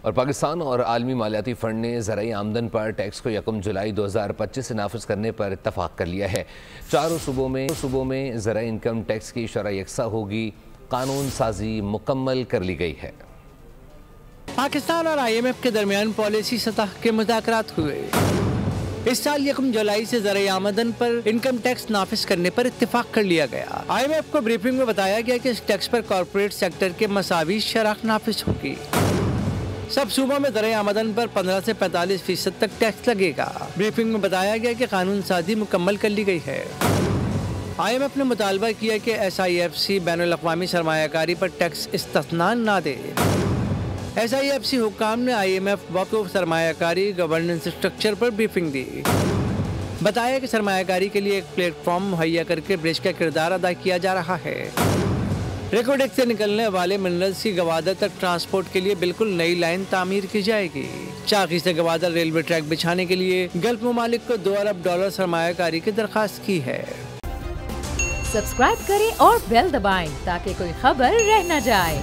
اور پاکستان اور عالمی مالیاتی فنڈ نے زرعی آمدن پر ٹیکس کو 1 جولائی 2025 سے نافذ کرنے پر اتفاق کر لیا ہے۔ چاروں صوبوں میں زرعی انکم ٹیکس کی شرح یکساں ہوگی۔ قانون سازی مکمل کر لی گئی ہے۔ پاکستان اور IMF کے درمیان پالیسی سطح کے مذاکرات ہوئے۔ اس سال 1 جولائی سے زرعی آمدن پر انکم ٹیکس نافذ کرنے پر اتفاق کر لیا گیا۔ IMF کو بریفنگ میں بتایا گیا کہ اس ٹیکس پر کارپوریٹ سیکٹر کے مساوی شرح نافذ ہوگی۔ سب صوبوں میں زرعی آمدن پر 15 سے 45% تک ٹیکس لگے گا۔ بریفنگ میں بتایا گیا کہ قانون سازی مکمل کر لی گئی ہے۔ IMF نے مطالبہ کیا کہ SIFC بین الاقوامی سرمایہ کاری پر ٹیکس استثناء نہ دے۔ SIFC حکام نے IMF وقف سرمایہ کاری گورننس اسٹرکچر پر بریفنگ دی۔ بتایا کہ سرمایہ کاری کے لیے ایک پلیٹ فارم مہیا کر کے برج کا کردار ادا کیا جا رہا ہے۔ ریکوڈیک سے نکلنے والے منرلز کی گوادر تک ٹرانسپورٹ کے لیے بالکل نئی لائن تعمیر کی جائے گی۔ چاقی سے گوادر ریلوے ٹریک بچھانے کے لیے گلف ممالک کو $2 ارب سرمایہ کاری کی درخواست کی ہے۔ سبسکرائب کریں اور بیل دبائیں تاکہ کوئی خبر رہ نہ جائے۔